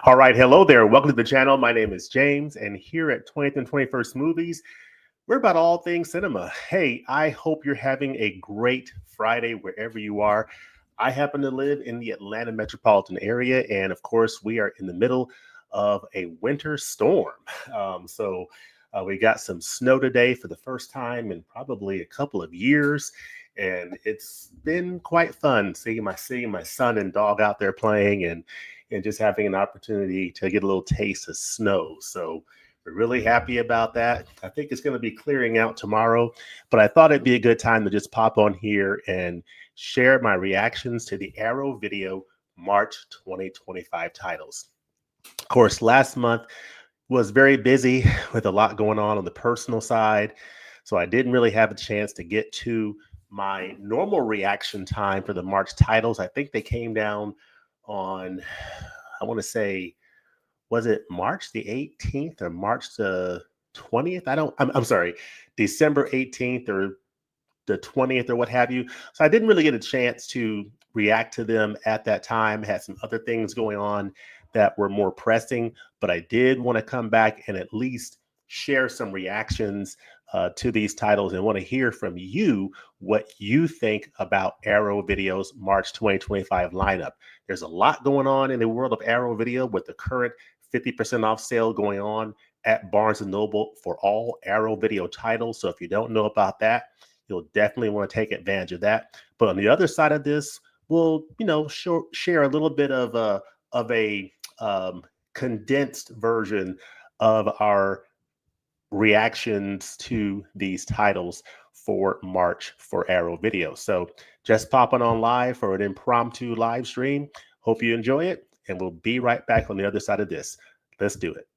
All right, hello there. Welcome to the channel. My name is James, and here at 20th and 21st Movies, we're about all things cinema. Hey, I hope you're having a great Friday wherever you are. I happen to live in the Atlanta metropolitan area, and of course, we are in the middle of a winter storm. We got some snow today for the first time in probably a couple of years, and it's been quite fun seeing my son and dog out there playing and just having an opportunity to get a little taste of snow. So we're really happy about that. I think it's going to be clearing out tomorrow, but I thought it'd be a good time to just pop on here and share my reactions to the Arrow Video March 2025 titles. Of course, last month was very busy with a lot going on the personal side, so I didn't really have a chance to get to my normal reaction time for the March titles. I think they came down on, I want to say, was it March the 18th or March the 20th? I'm sorry, December 18th or the 20th or what have you. So I didn't really get a chance to react to them at that time. Had some other things going on that were more pressing, but I did want to come back and at least share some reactions to these titles and want to hear from you what you think about Arrow Video's March 2025 lineup. There's a lot going on in the world of Arrow Video with the current 50% off sale going on at Barnes & Noble for all Arrow Video titles. So if you don't know about that, you'll definitely want to take advantage of that. But on the other side of this, we'll share a little bit of a condensed version of our reactions to these titles for March for Arrow Video. So just popping on live for an impromptu live stream. Hope you enjoy it, and we'll be right back on the other side of this. Let's do it.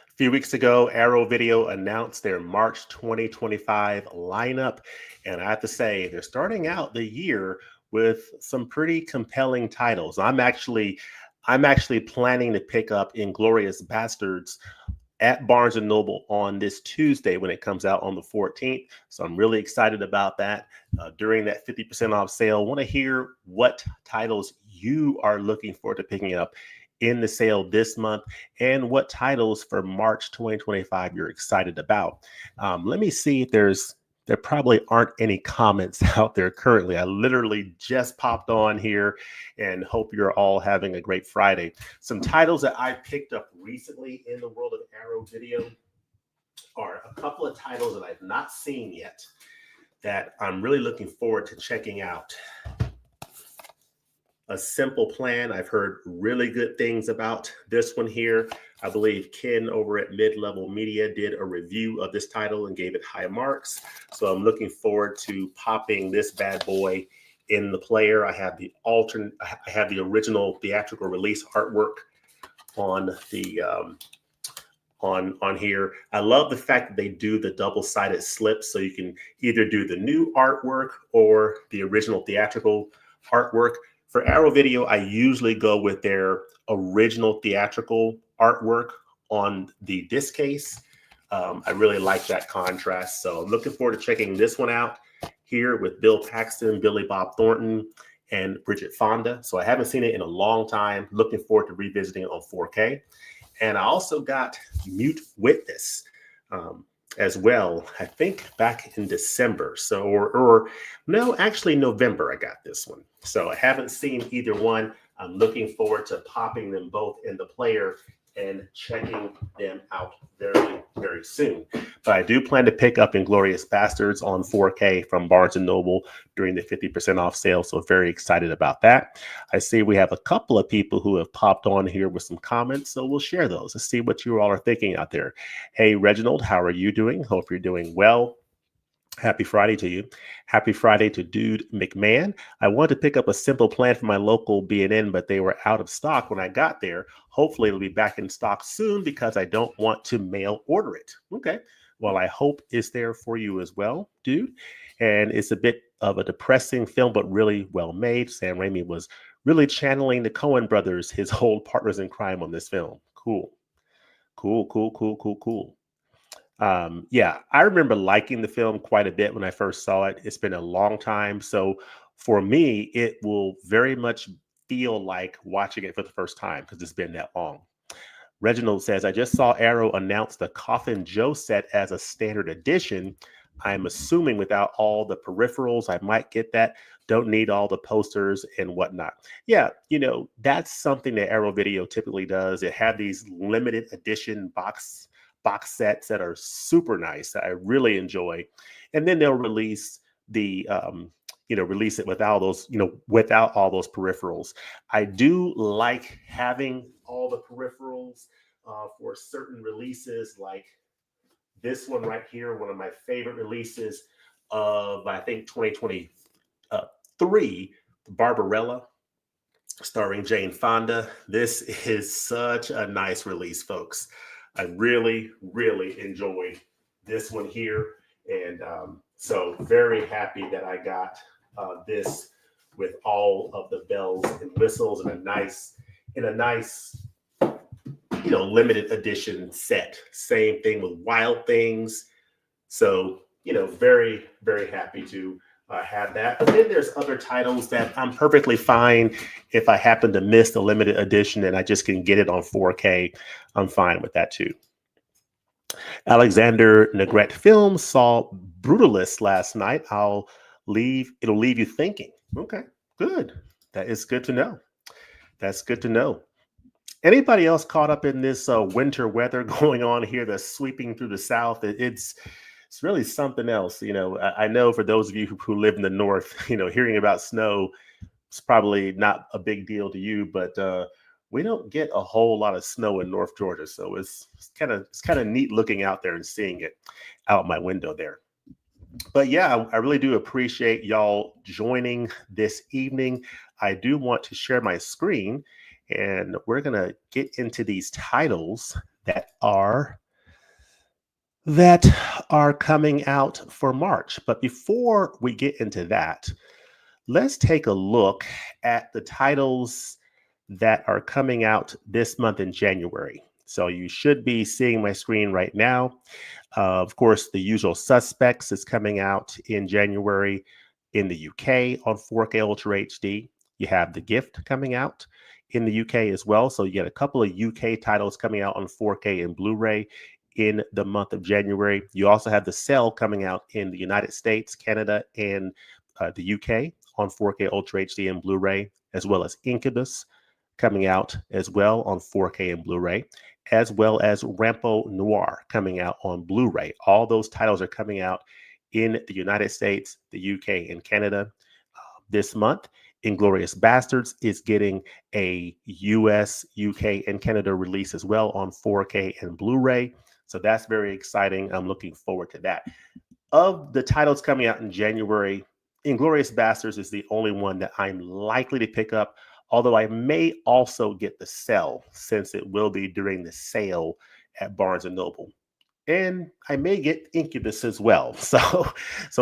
A few weeks ago, Arrow Video announced their March 2025 lineup, and I have to say, they're starting out the year with some pretty compelling titles. I'm actually planning to pick up Inglourious Basterds at Barnes & Noble on this Tuesday when it comes out on the 14th. So I'm really excited about that. During that 50% off sale, I want to hear what titles you are looking forward to picking up in the sale this month and what titles for March 2025 you're excited about. Let me see if there probably aren't any comments out there currently. I literally just popped on here and hope you're all having a great Friday. Some titles that I picked up recently in the world of Arrow Video are a couple of titles that I've not seen yet that I'm really looking forward to checking out. A Simple Plan. I've heard really good things about this one here. I believe Ken over at Mid-Level Media did a review of this title and gave it high marks. So I'm looking forward to popping this bad boy in the player. I have the original theatrical release artwork on the on here. I love the fact that they do the double-sided slips, so you can either do the new artwork or the original theatrical artwork. For Arrow Video, I usually go with their original theatrical artwork on the disc case. I really like that contrast. So I'm looking forward to checking this one out here with Bill Paxton, Billy Bob Thornton, and Bridget Fonda. So I haven't seen it in a long time. Looking forward to revisiting it on 4K. And I also got Mute Witness as well, I think back in December. So, or no, actually November, I got this one. So I haven't seen either one. I'm looking forward to popping them both in the player and checking them out very, very soon. But I do plan to pick up Inglourious Basterds on 4K from Barnes & Noble during the 50% off sale. So very excited about that. I see we have a couple of people who have popped on here with some comments. So we'll share those. Let's see what you all are thinking out there. Hey, Reginald, how are you doing? Hope you're doing well. Happy Friday to you. Happy Friday to Dude McMahon. I wanted to pick up A Simple Plan from my local B&N, but they were out of stock when I got there. Hopefully it'll be back in stock soon because I don't want to mail order it. Okay. Well, I hope it's there for you as well, dude. And it's a bit of a depressing film, but really well made. Sam Raimi was really channeling the Coen brothers, his old partners in crime on this film. Cool, cool, cool, cool, cool, cool. Yeah, I remember liking the film quite a bit when I first saw it. It's been a long time. So for me, it will very much feel like watching it for the first time because it's been that long. Reginald says, I just saw Arrow announce the Coffin Joe set as a standard edition. I'm assuming without all the peripherals, I might get that. Don't need all the posters and whatnot. Yeah, that's something that Arrow Video typically does. It have these limited edition box sets that are super nice that I really enjoy. And then they'll release the release it without all those peripherals. I do like having all the peripherals for certain releases, like this one right here, one of my favorite releases of I think 2023, Barbarella, starring Jane Fonda. This is such a nice release, folks. I really, really enjoyed this one here, and so very happy that I got this with all of the bells and whistles and a nice limited edition set. Same thing with Wild Things. So very, very happy to have that. But then there's other titles that I'm perfectly fine if I happen to miss the limited edition and I just can get it on 4K. I'm fine with that too. Alexander Negrete Films saw Brutalist last night. It'll leave you thinking. Okay, good. That is good to know. That's good to know. Anybody else caught up in this winter weather going on here that's sweeping through the South? It's really something else. I know for those of you who live in the North, hearing about snow is probably not a big deal to you, but we don't get a whole lot of snow in North Georgia. So it's kind of neat looking out there and seeing it out my window there. But yeah, I really do appreciate y'all joining this evening. I do want to share my screen, and we're going to get into these titles that are coming out for March. But before we get into that, let's take a look at the titles that are coming out this month in January. So you should be seeing my screen right now. Of course, The Usual Suspects is coming out in January in the UK on 4K Ultra HD. You have The Gift coming out in the UK as well. So you get a couple of UK titles coming out on 4K and Blu-ray in the month of January. You also have The Cell coming out in the United States, Canada, and the UK on 4K Ultra HD and Blu-ray, as well as Incubus coming out as well on 4K and Blu-ray, as well as Rampo Noir coming out on Blu-ray. All those titles are coming out in the United States, the UK, and Canada this month. Inglourious Basterds is getting a US, UK, and Canada release as well on 4K and Blu-ray. So that's very exciting. I'm looking forward to that. Of the titles coming out in January, Inglourious Basterds is the only one that I'm likely to pick up, although I may also get The Cell since it will be during the sale at Barnes & Noble. And I may get Incubus as well. So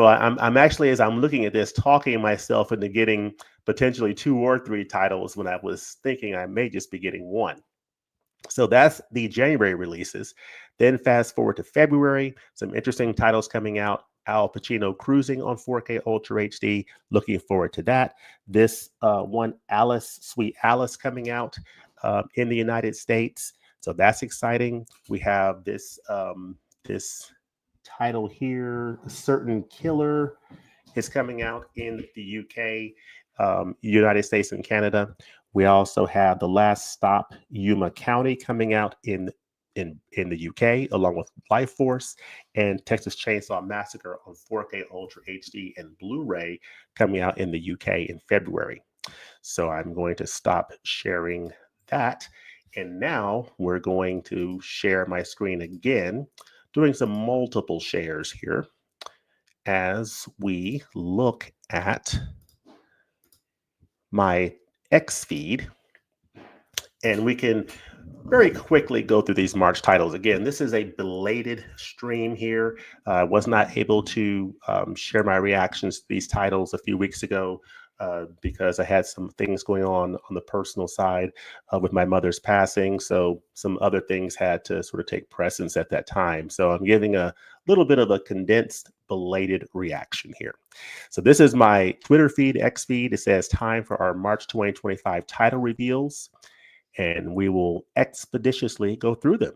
I'm actually, as I'm looking at this, talking myself into getting potentially 2 or 3 titles when I was thinking I may just be getting one. So that's the January releases. Then fast forward to February, some interesting titles coming out. Al Pacino Cruising on 4K Ultra HD. Looking forward to that. This one, Alice, Sweet Alice, coming out in the United States. So that's exciting. We have this title here, Certain Killer, is coming out in the UK, United States, and Canada. We also have The Last Stop, Yuma County, coming out in the UK, along with Life Force, and Texas Chainsaw Massacre on 4K Ultra HD and Blu-ray coming out in the UK in February. So I'm going to stop sharing that. And now we're going to share my screen again, doing some multiple shares here as we look at my X feed. And we can very quickly go through these March titles. Again, this is a belated stream here. I was not able to share my reactions to these titles a few weeks ago because I had some things going on the personal side with my mother's passing. So some other things had to sort of take precedence at that time. So I'm giving a little bit of a condensed belated reaction here. So this is my Twitter feed, X feed. It says time for our March 2025 title reveals, and we will expeditiously go through them.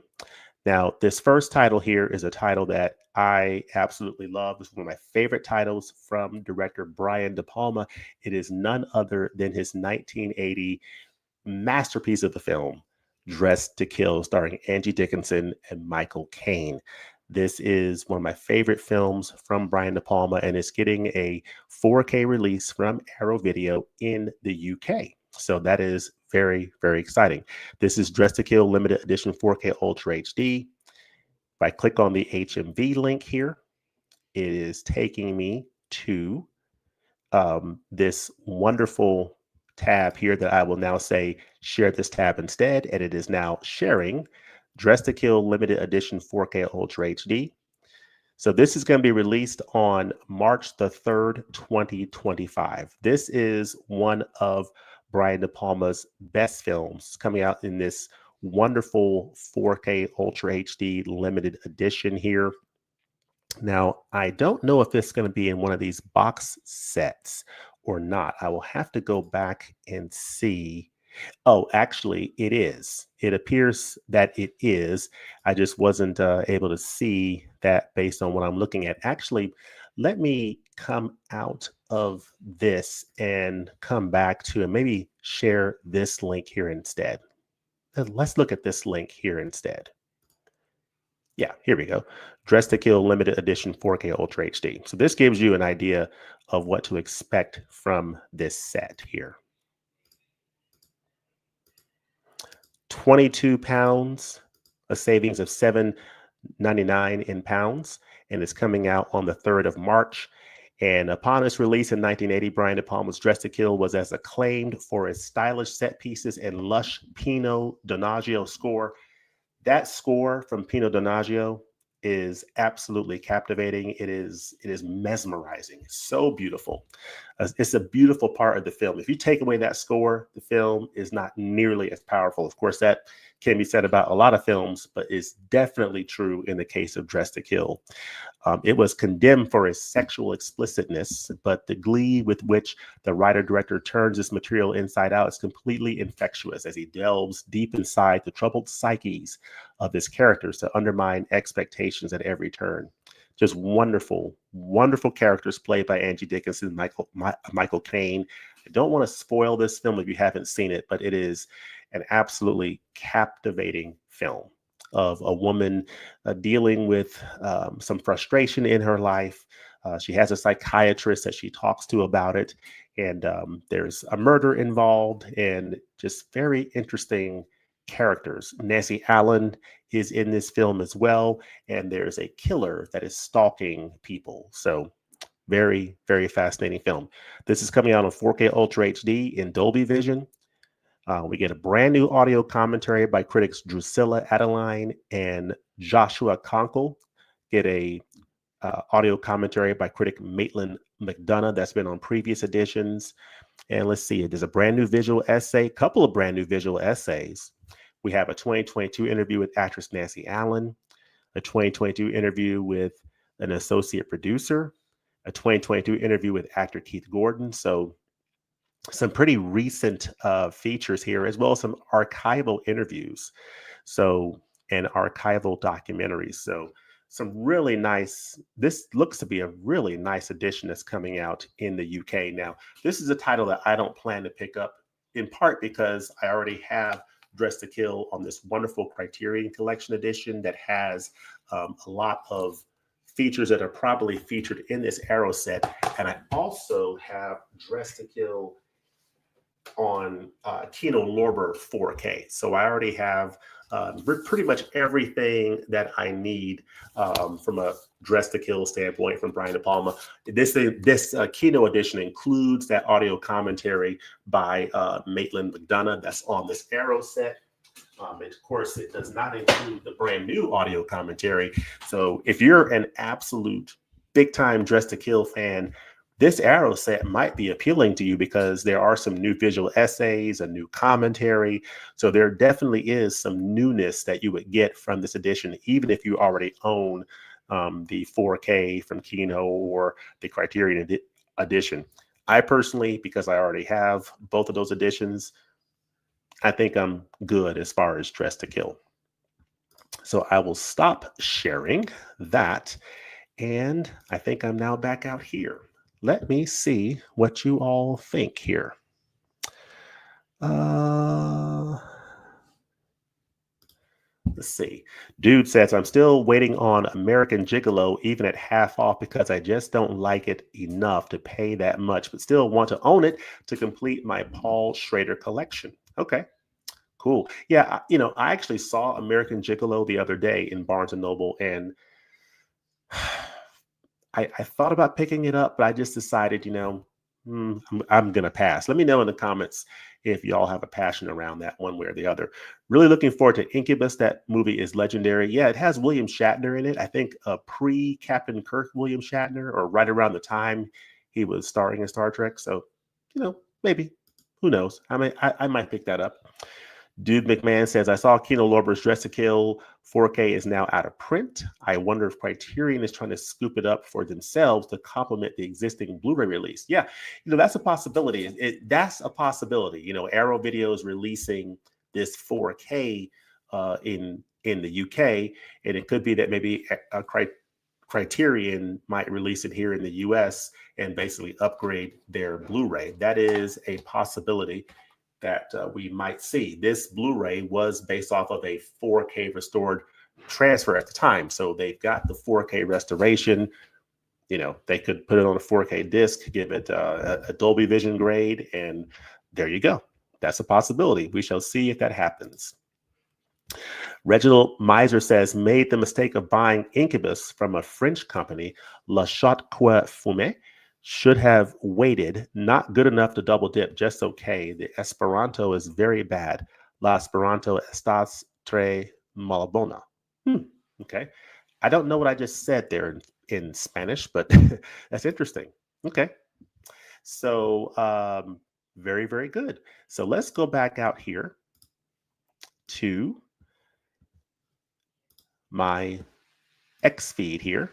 Now, this first title here is a title that I absolutely love. It's one of my favorite titles from director Brian De Palma. It is none other than his 1980 masterpiece of the film, Dressed to Kill, starring Angie Dickinson and Michael Caine. This is one of my favorite films from Brian De Palma, and it's getting a 4K release from Arrow Video in the UK. So that is very, very exciting. This is Dressed to Kill Limited Edition 4K Ultra HD. If I click on the HMV link here, it is taking me to this wonderful tab here that I will now say share this tab instead, and it is now sharing Dressed to Kill Limited Edition 4K Ultra HD. So this is going to be released on March the 3rd, 2025. This is one of Brian De Palma's best films coming out in this wonderful 4K Ultra HD limited edition here. Now, I don't know if it's going to be in one of these box sets or not. I will have to go back and see. Oh, actually, it is. It appears that it is. I just wasn't able to see that based on what I'm looking at. Actually, let me come out of this and come back to and maybe share this link here instead. Let's look at this link here instead. Yeah, here we go. Dressed to Kill Limited Edition 4K Ultra HD. So this gives you an idea of what to expect from this set here. 22 pounds, a savings of $7.99 in pounds, and it's coming out on the 3rd of March. And upon its release in 1980, Brian De Palma's Dressed to Kill was as acclaimed for its stylish set pieces and lush Pinot Donaggio score. That score from Pinot Donaggio is absolutely captivating. It is mesmerizing. It's so beautiful. It's a beautiful part of the film. If you take away that score, the film is not nearly as powerful. Of course, that can be said about a lot of films, but it's definitely true in the case of Dressed to Kill. It was condemned for its sexual explicitness, but the glee with which the writer-director turns this material inside out is completely infectious as he delves deep inside the troubled psyches of his characters to undermine expectations at every turn. Just wonderful, wonderful characters played by Angie Dickinson, Michael Caine. I don't want to spoil this film if you haven't seen it, but it is an absolutely captivating film of a woman dealing with some frustration in her life. She has a psychiatrist that she talks to about it, and there's a murder involved, and just very interesting characters. Nancy Allen is in this film as well, and there's a killer that is stalking people. So very, very fascinating film. This is coming out on 4K Ultra HD in Dolby Vision. We get a brand new audio commentary by critics Drusilla Adeline and Joshua Conkle. Get a audio commentary by critic Maitland McDonough that's been on previous editions. And let's see, there's a brand new visual essay, couple of brand new visual essays. We have a 2022 interview with actress Nancy Allen, a 2022 interview with an associate producer, a 2022 interview with actor Keith Gordon. So some pretty recent features here, as well as some archival interviews. So, and archival documentaries. So some really nice, this looks to be a really nice edition that's coming out in the UK. Now, this is a title that I don't plan to pick up, in part because I already have Dressed to Kill on this wonderful Criterion Collection edition that has a lot of features that are probably featured in this Arrow set. And I also have Dressed to Kill on Kino Lorber 4K. So I already have pretty much everything that I need from a Dressed to Kill standpoint from Brian De Palma. This Kino edition includes that audio commentary by Maitland McDonough that's on this Arrow set. Of course, it does not include the brand new audio commentary. So if you're an absolute big time Dress to Kill fan, this Arrow set might be appealing to you because there are some new visual essays, a new commentary. So there definitely is some newness that you would get from this edition, even if you already own the 4K from Kino or the Criterion edition. I personally, because I already have both of those editions, I think I'm good as far as Dress to Kill. So I will stop sharing that. And I think I'm now back out here. Let me see what you all think here. Let's see. Dude says, I'm still waiting on American Gigolo, even at half off, because I just don't like it enough to pay that much, but still want to own it to complete my Paul Schrader collection. Okay. Cool. Yeah, I actually saw American Gigolo the other day in Barnes and Noble, and I thought about picking it up, but I just decided, I'm going to pass. Let me know in the comments if y'all have a passion around that one way or the other. Really looking forward to Incubus. That movie is legendary. Yeah, it has William Shatner in it. I think pre-Captain Kirk William Shatner, or right around the time he was starring in Star Trek. So, maybe. Who knows? I might pick that up. Dude McMahon says, I saw Kino Lorber's Dress to Kill 4K is now out of print. I wonder if Criterion is trying to scoop it up for themselves to complement the existing Blu-ray release. Yeah, that's a possibility. That's a possibility. Arrow Video is releasing this 4K in the UK, and it could be that maybe a Criterion might release it here in the US and basically upgrade their Blu-ray. That is a possibility that we might see. This Blu-ray was based off of a 4K restored transfer at the time. So they've got the 4K restoration. They could put it on a 4K disc, give it a Dolby Vision grade, and there you go. That's a possibility. We shall see if that happens. Reginald Miser says, made the mistake of buying Incubus from a French company, La Chaux Fumé. Should have waited. Not good enough to double dip, just okay. The Esperanto is very bad. La Esperanto estás très malbona. Okay. I don't know what I just said there in Spanish, but that's interesting. Okay. So very, very good. So let's go back out here to my X feed here.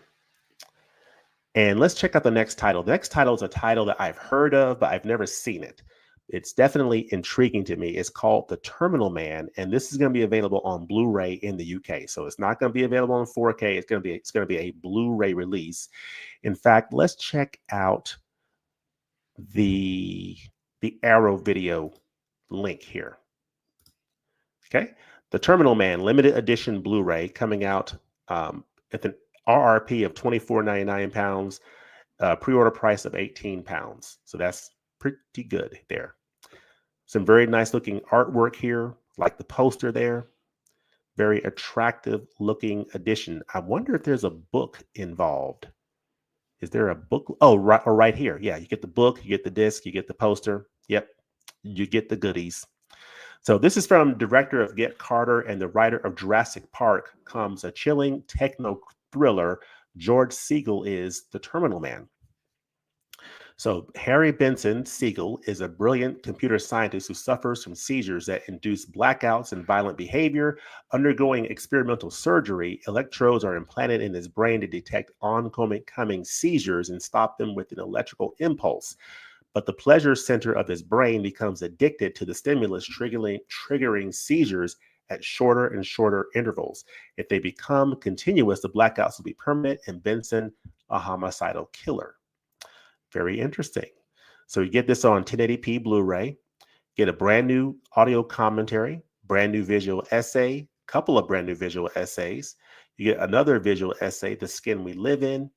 And let's check out the next title. The next title is a title that I've heard of, but I've never seen it. It's definitely intriguing to me. It's called The Terminal Man, and this is going to be available on Blu-ray in the UK. So it's not going to be available on 4K. It's going to be a Blu-ray release. In fact, let's check out the Arrow Video link here. Okay, The Terminal Man limited edition Blu-ray coming out at the RRP of £24.99, pre-order price of £18. So that's pretty good there. Some very nice looking artwork here, like the poster there. Very attractive looking edition. I wonder if there's a book involved. Is there a book? Oh, right here. Yeah, you get the book, you get the disc, you get the poster. Yep, you get the goodies. So this is from director of Get Carter and the writer of Jurassic Park comes a chilling techno thriller. George Siegel is the Terminal Man. So Harry Benson Siegel is a brilliant computer scientist who suffers from seizures that induce blackouts and violent behavior. Undergoing experimental surgery, electrodes are implanted in his brain to detect oncoming seizures and stop them with an electrical impulse. But the pleasure center of his brain becomes addicted to the stimulus, triggering seizures at shorter and shorter intervals. If they become continuous, the blackouts will be permanent and Benson a homicidal killer. Very interesting. So you get this on 1080p Blu-ray, get a brand new audio commentary, brand new visual essay, couple of brand new visual essays. You get another visual essay, The Skin We Live In,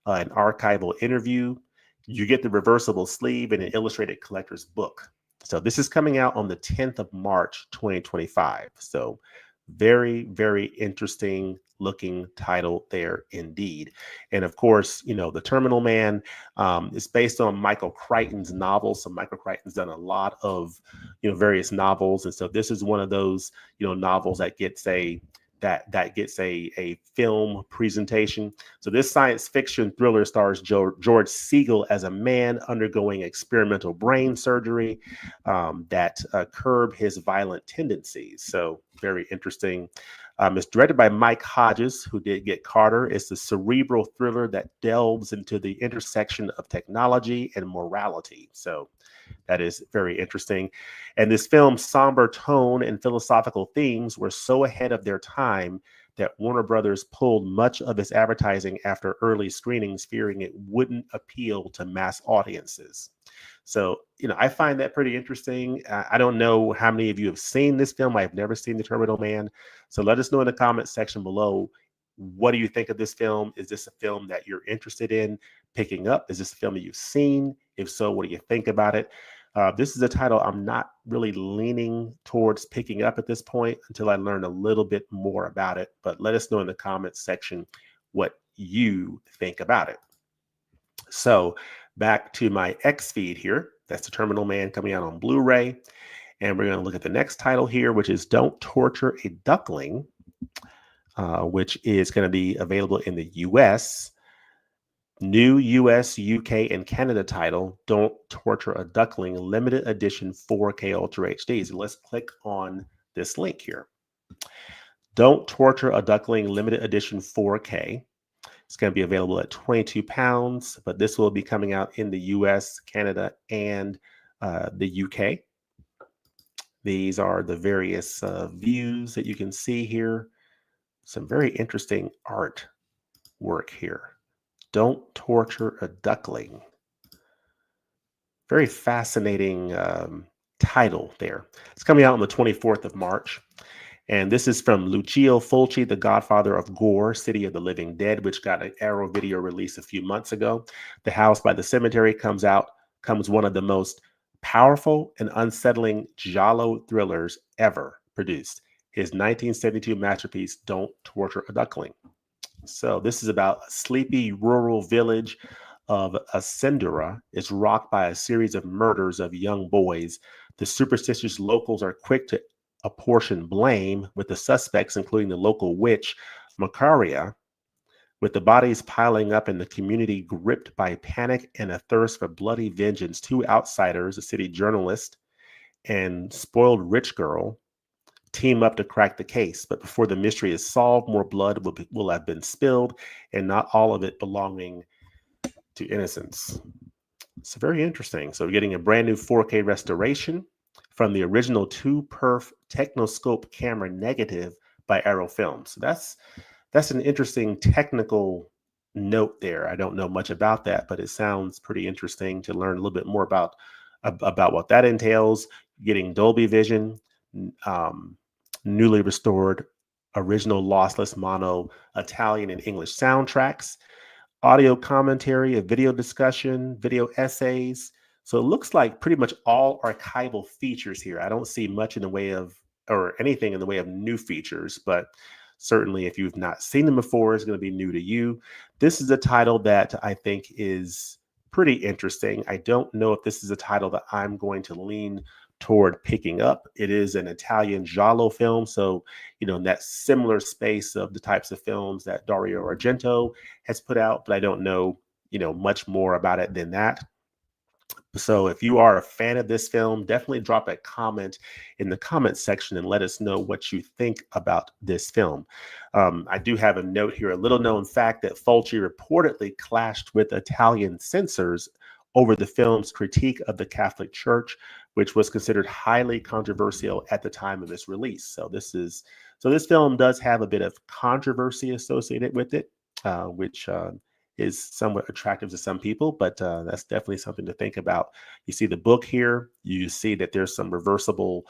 an archival interview. You get the reversible sleeve and an illustrated collector's book. So this is coming out on the 10th of March, 2025. So Very, very interesting looking title there indeed. And of course, The Terminal Man is based on Michael Crichton's novel. So Michael Crichton's done a lot of, various novels. And so this is one of those, novels that gets a film presentation. So this science fiction thriller stars George Siegel as a man undergoing experimental brain surgery that curb his violent tendencies. So very interesting. It's directed by Mike Hodges, who did Get Carter. It's a cerebral thriller that delves into the intersection of technology and morality. So that is very interesting. And this film's somber tone and philosophical themes were so ahead of their time that Warner Brothers pulled much of its advertising after early screenings, fearing it wouldn't appeal to mass audiences. So, I find that pretty interesting. I don't know how many of you have seen this film. I've never seen The Terminal Man. So let us know in the comments section below. What do you think of this film? Is this a film that you're interested in picking up? Is this a film that you've seen? If so, what do you think about it? This is a title I'm not really leaning towards picking up at this point until I learn a little bit more about it. But let us know in the comments section what you think about it. So back to my X feed here. That's The Terminal Man coming out on Blu-ray. And we're going to look at the next title here, which is Don't Torture a Duckling, which is going to be available in the US. New US, UK, and Canada title, Don't Torture a Duckling, limited edition 4K Ultra HD. So let's click on this link here. Don't Torture a Duckling, limited edition 4K. It's going to be available at £22, but this will be coming out in the US, Canada, and the UK. These are the various views that you can see here. Some very interesting art work here. Don't Torture a Duckling. Very fascinating title there. It's coming out on the 24th of March. And this is from Lucio Fulci, the godfather of gore, City of the Living Dead, which got an Arrow video release a few months ago. The House by the Cemetery comes one of the most powerful and unsettling giallo thrillers ever produced. His 1972 masterpiece, Don't Torture a Duckling. So this is about a sleepy rural village of Ascendura is rocked by a series of murders of young boys. The superstitious locals are quick to apportion blame, with the suspects, including the local witch, Macaria, with the bodies piling up and the community gripped by panic and a thirst for bloody vengeance. Two outsiders, a city journalist and spoiled rich girl, team up to crack the case. But before the mystery is solved, more blood will have been spilled, and not all of it belonging to innocents. It's very interesting. So we're getting a brand new 4K restoration from the original 2-perf Technoscope camera negative by Arrow Films. So that's an interesting technical note there. I don't know much about that, but it sounds pretty interesting to learn a little bit more about what that entails. Getting Dolby Vision, newly restored original lossless mono Italian and English soundtracks, audio commentary, a video discussion, video essays. So it looks like pretty much all archival features here. I don't see much in the way of, or anything in the way of new features, but certainly if you've not seen them before, it's going to be new to you. This is a title that I think is pretty interesting. I don't know if this is a title that I'm going to lean toward picking up. It is an Italian giallo film, so in that similar space of the types of films that Dario Argento has put out, but I don't know much more about it than that. So if you are a fan of this film, definitely drop a comment in the comment section and let us know what you think about this film. I do have a note here, a little known fact that Fulci reportedly clashed with Italian censors over the film's critique of the Catholic Church, which was considered highly controversial at the time of its release. So this film does have a bit of controversy associated with it, which is somewhat attractive to some people, but that's definitely something to think about. You see the book here. You see that there's some reversible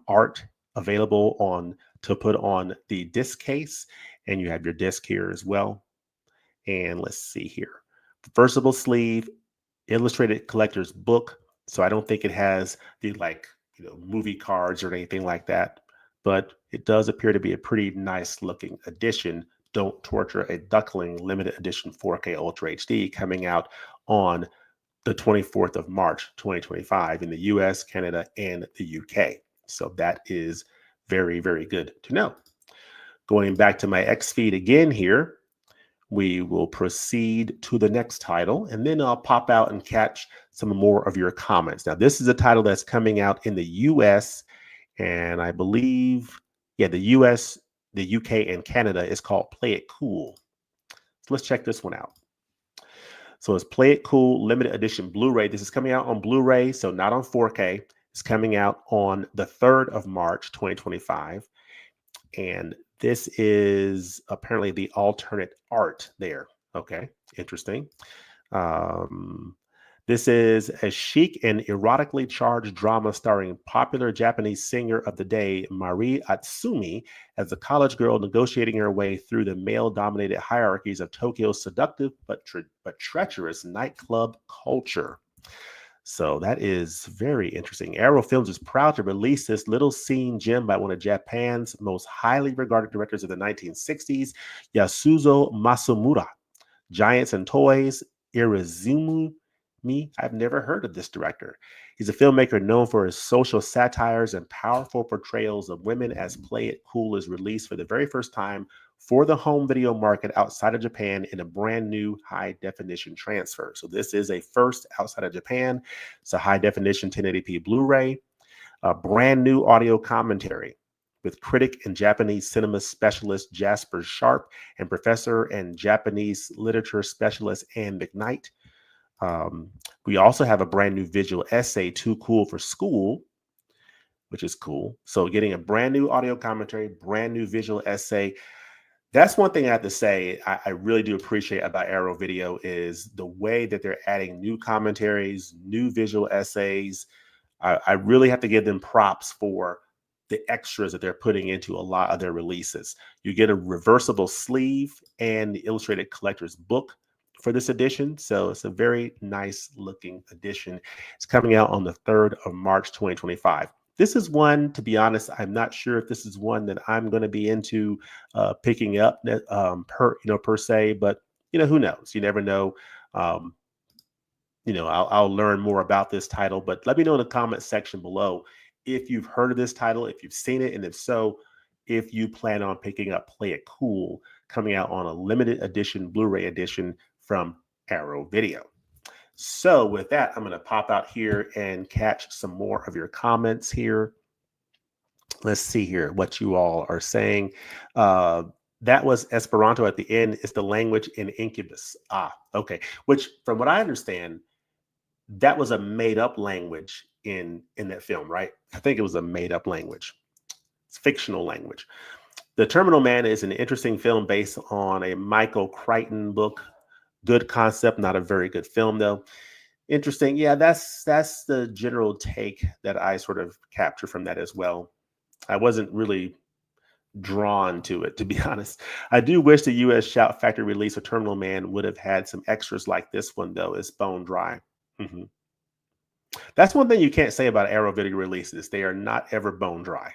art available to put on the disc case, and you have your disc here as well. And let's see here. Reversible sleeve, illustrated collector's book. So I don't think it has the movie cards or anything like that, but it does appear to be a pretty nice looking edition. Don't Torture a Duckling limited edition 4K Ultra HD coming out on the 24th of March, 2025 in the US, Canada, and the UK. So that is very, very good to know. Going back to my X feed again here, we will proceed to the next title, and then I'll pop out and catch some more of your comments. Now, this is a title that's coming out in the US, and I believe, yeah, the US, the UK, and Canada is called Play It Cool. So let's check this one out. So it's Play It Cool limited edition Blu-ray. This is coming out on Blu-ray, so not on 4K. It's coming out on the 3rd of March, 2025. And this is apparently the alternate art there. Okay, interesting. This is a chic and erotically charged drama starring popular Japanese singer of the day, Mari Atsumi, as a college girl negotiating her way through the male-dominated hierarchies of Tokyo's seductive but treacherous nightclub culture. So that is very interesting. Arrow Films is proud to release this little scene gem by one of Japan's most highly regarded directors of the 1960s, Yasuzo Masumura. Giants and Toys, Irizumi. I've never heard of this director. He's a filmmaker known for his social satires and powerful portrayals of women, as Play It Cool is released for the very first time for the home video market outside of Japan in a brand new high definition transfer. So this is a first outside of Japan. It's a high definition 1080p Blu-ray, a brand new audio commentary with critic and Japanese cinema specialist Jasper Sharp and professor and Japanese literature specialist Anne McKnight. We also have a brand new visual essay, Too Cool for School, which is cool. So getting a brand new audio commentary, brand new visual essay. That's one thing I have to say I really do appreciate about Arrow Video is the way that they're adding new commentaries, new visual essays. I really have to give them props for the extras that they're putting into a lot of their releases. You get a reversible sleeve and the illustrated collector's book for this edition. So it's a very nice looking edition. It's coming out on the 3rd of March, 2025. This is one, to be honest, I'm not sure if this is one that I'm going to be into picking up per se, but who knows? You never know. I'll learn more about this title, but let me know in the comment section below if you've heard of this title, if you've seen it, and if so, if you plan on picking up Play It Cool, coming out on a limited edition Blu-ray edition from Arrow Video. So with that, I'm going to pop out here and catch some more of your comments here. Let's see here what you all are saying. That was Esperanto at the end. It's the language in Incubus. Okay. Which, from what I understand, that was a made-up language in that film, right? I think it was a made-up language. It's fictional language. The Terminal Man is an interesting film based on a Michael Crichton book. Good concept, not a very good film, though. Interesting. Yeah, that's the general take that I sort of capture from that as well. I wasn't really drawn to it, to be honest. I do wish the US Shout Factory release of Terminal Man would have had some extras like this one, though. It's bone dry. That's one thing you can't say about Arrow Video releases. They are not ever bone dry.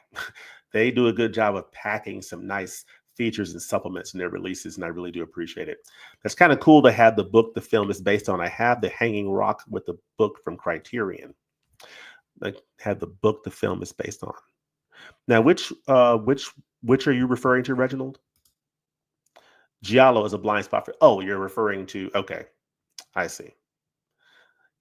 They do a good job of packing some nice features and supplements in their releases, and I really do appreciate it. That's kind of cool to have the book the film is based on. I have the Hanging Rock with the book from Criterion. I have the book the film is based on. Now, which are you referring to, Reginald? Giallo is a blind spot for. Oh, you're referring to. Okay, I see.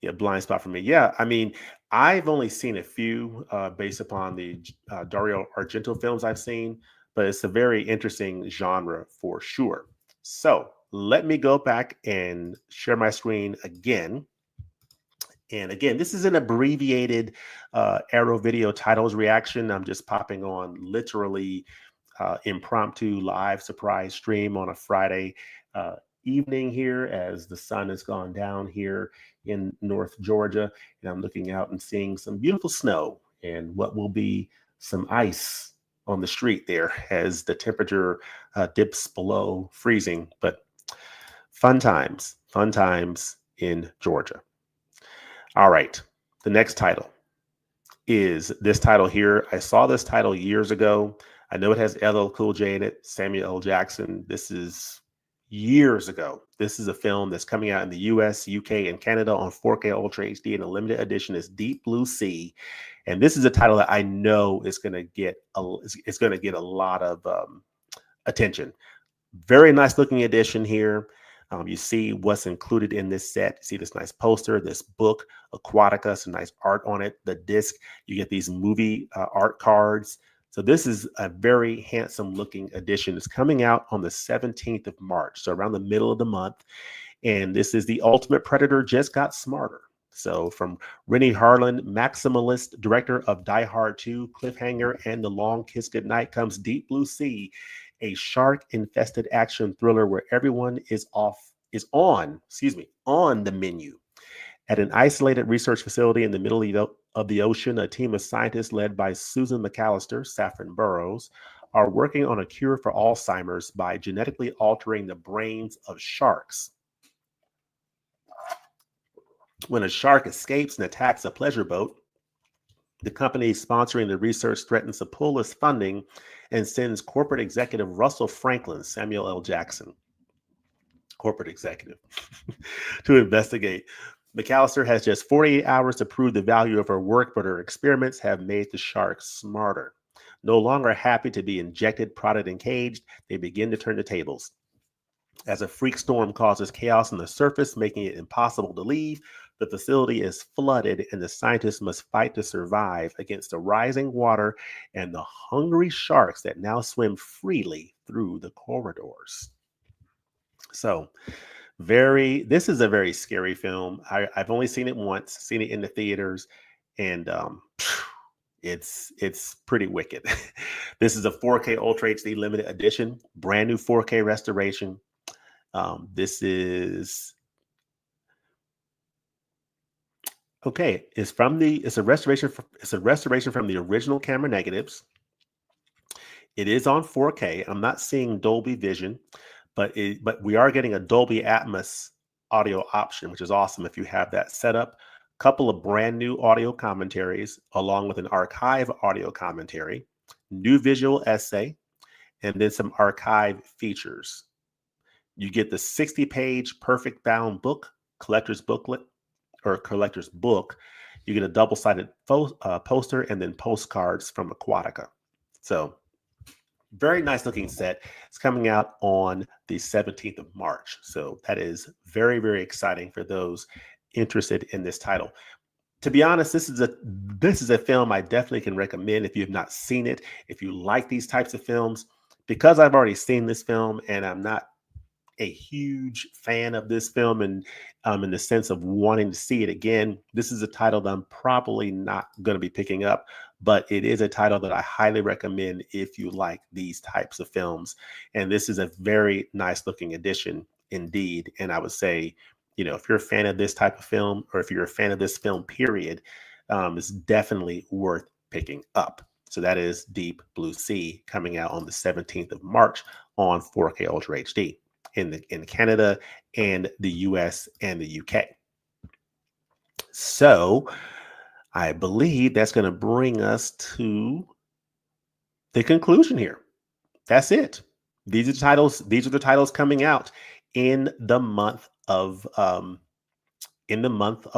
Yeah, blind spot for me. Yeah, I mean, I've only seen a few based upon the Dario Argento films I've seen, but it's a very interesting genre for sure. So let me go back and share my screen again. And again, this is an abbreviated Arrow Video titles reaction. I'm just popping on literally impromptu live surprise stream on a Friday evening here as the sun has gone down here in North Georgia. And I'm looking out and seeing some beautiful snow and what will be some ice on the street there as the temperature dips below freezing. But fun times in Georgia. All right, the next title is this title here. I saw this title years ago. I know it has LL Cool J in it, Samuel L. Jackson. This is years ago. This is a film that's coming out in the US, UK, and Canada on 4K Ultra HD, and a limited edition is Deep Blue Sea. And this is a title that I know is going to get a lot of attention. Very nice looking edition here. You see what's included in this set. You see this nice poster, this book, Aquatica, some nice art on it, the disc. You get these movie art cards. So this is a very handsome looking edition. It's coming out on the 17th of March, so around the middle of the month. And this is The Ultimate Predator Just Got Smarter. So from Rennie Harlan, maximalist director of Die Hard 2, Cliffhanger, and The Long Kiss Goodnight, comes Deep Blue Sea, a shark-infested action thriller where everyone is on the menu. At an isolated research facility in the middle of the ocean, a team of scientists led by Susan McAllister, Saffron Burrows, are working on a cure for Alzheimer's by genetically altering the brains of sharks. When a shark escapes and attacks a pleasure boat, the company sponsoring the research threatens to pull its funding and sends corporate executive Russell Franklin, Samuel L. Jackson, corporate executive, to investigate. McAllister has just 48 hours to prove the value of her work, but her experiments have made the sharks smarter. No longer happy to be injected, prodded, and caged, they begin to turn the tables. As a freak storm causes chaos on the surface, making it impossible to leave, the facility is flooded and the scientists must fight to survive against the rising water and the hungry sharks that now swim freely through the corridors. So, this is a very scary film. I've only seen it once, seen it in the theaters, and it's pretty wicked. This is a 4K Ultra HD limited edition, brand new 4K restoration. This is okay. It's a restoration. It's a restoration from the original camera negatives. It is on 4K. I'm not seeing Dolby Vision, but we are getting a Dolby Atmos audio option, which is awesome if you have that set up. A couple of brand new audio commentaries, along with an archive audio commentary, new visual essay, and then some archive features. You get the 60-page perfect bound book, collector's booklet, or collector's book. You get a double-sided poster and then postcards from Aquatica. So very nice looking set. It's coming out on the 17th of March. So that is very, very exciting for those interested in this title. To be honest, this is a film I definitely can recommend if you have not seen it. If you like these types of films, because I've already seen this film and I'm not a huge fan of this film, and in the sense of wanting to see it again, this is a title that I'm probably not going to be picking up, but it is a title that I highly recommend if you like these types of films. And this is a very nice looking edition indeed. And I would say, if you're a fan of this type of film, or if you're a fan of this film, period, it's definitely worth picking up. So that is Deep Blue Sea, coming out on the 17th of March on 4K Ultra HD. In Canada and the US and the UK. So I believe that's going to bring us to the conclusion here. That's it. These are the titles coming out in the month of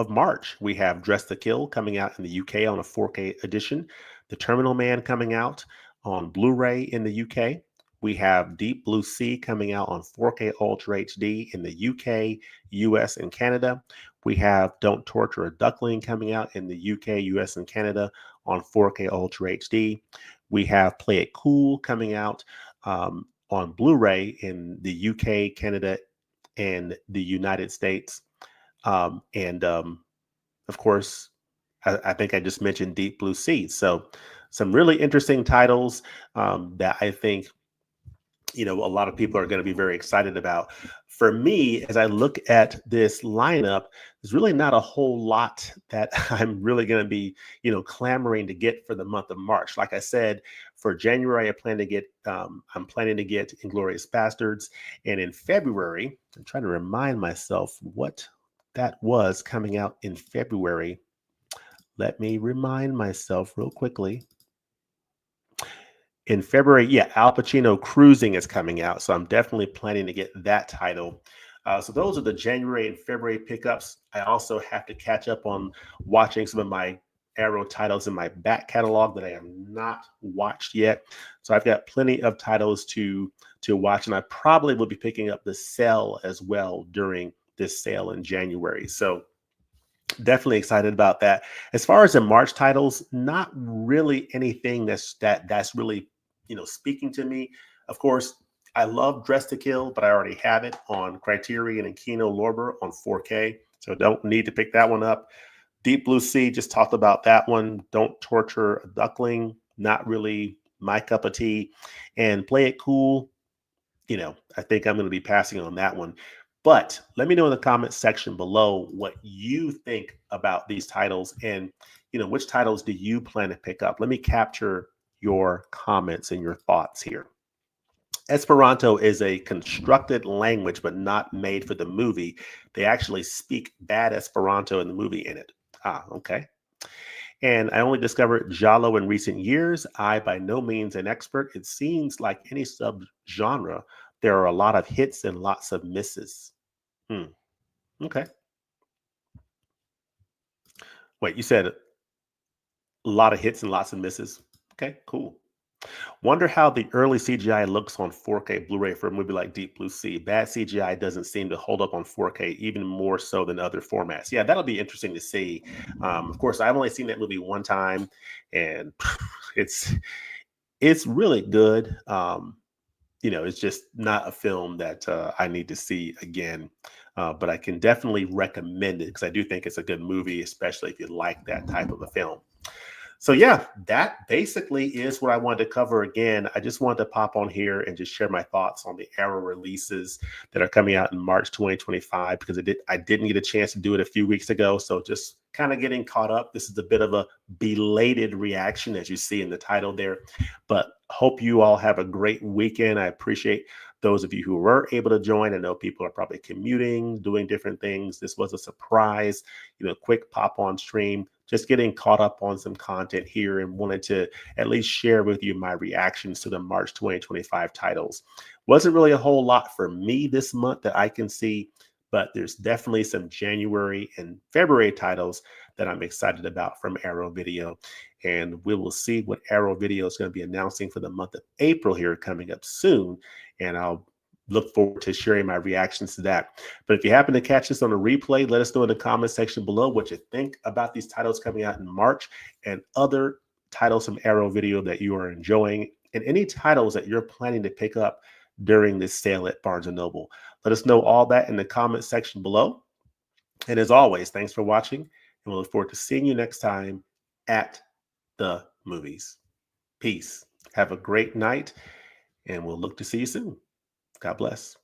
March. We have Dress to Kill coming out in the UK on a 4K edition. The Terminal Man coming out on Blu-ray in the UK. We have Deep Blue Sea coming out on 4K Ultra HD in the UK, US, and Canada. We have Don't Torture a Duckling coming out in the UK, US, and Canada on 4K Ultra HD. We have Play It Cool coming out on Blu-ray in the UK, Canada, and the United States. Of course, I think I just mentioned Deep Blue Sea. So some really interesting titles that I think a lot of people are going to be very excited about. For me, as I look at this lineup, there's really not a whole lot that I'm really going to be, clamoring to get for the month of March. Like I said, for January, I'm planning to get Inglourious Bastards. And in February, I'm trying to remind myself what that was coming out in February. Let me remind myself real quickly. In February, yeah, Al Pacino Cruising is coming out, so I'm definitely planning to get that title. So those are the January and February pickups. I also have to catch up on watching some of my Arrow titles in my back catalog that I have not watched yet. So I've got plenty of titles to watch, and I probably will be picking up the Cell as well during this sale in January. So definitely excited about that. As far as the March titles, not really anything that's really speaking to me. Of course, I love Dress to Kill, but I already have it on Criterion and Kino Lorber on 4K, so don't need to pick that one up. Deep Blue Sea, just talked about that one. Don't Torture a Duckling, not really my cup of tea. And Play It Cool, I think I'm going to be passing on that one. But let me know in the comment section below what you think about these titles, and which titles do you plan to pick up? Let me capture your comments and your thoughts here. Esperanto is a constructed language, but not made for the movie. They actually speak bad Esperanto in the movie in it. Ah, okay. And I only discovered Giallo in recent years. I, by no means an expert. It seems like any subgenre, there are a lot of hits and lots of misses. Hmm. Okay. Wait, you said a lot of hits and lots of misses. Okay, cool. Wonder how the early CGI looks on 4K Blu-ray for a movie like Deep Blue Sea. Bad CGI doesn't seem to hold up on 4K even more so than other formats. Yeah, that'll be interesting to see. Of course, I've only seen that movie one time, and it's it's really good. It's just not a film that I need to see again. But I can definitely recommend it because I do think it's a good movie, especially if you like that type of a film. So yeah, that basically is what I wanted to cover. Again, I just wanted to pop on here and just share my thoughts on the Arrow releases that are coming out in March 2025, because I didn't get a chance to do it a few weeks ago. So just kind of getting caught up. This is a bit of a belated reaction, as you see in the title there. But hope you all have a great weekend. I appreciate those of you who were able to join. I know people are probably commuting, doing different things. This was a surprise, quick pop on stream, just getting caught up on some content here, and wanted to at least share with you my reactions to the March 2025 titles. Wasn't really a whole lot for me this month that I can see, but there's definitely some January and February titles that I'm excited about from Arrow Video. And we will see what Arrow Video is going to be announcing for the month of April here coming up soon. And I'll look forward to sharing my reactions to that. But if you happen to catch this on a replay, let us know in the comment section below what you think about these titles coming out in March, and other titles from Arrow Video that you are enjoying, and any titles that you're planning to pick up during this sale at Barnes & Noble. Let us know all that in the comment section below. And as always, thanks for watching, and we'll look forward to seeing you next time at the movies. Peace. Have a great night, and we'll look to see you soon. God bless.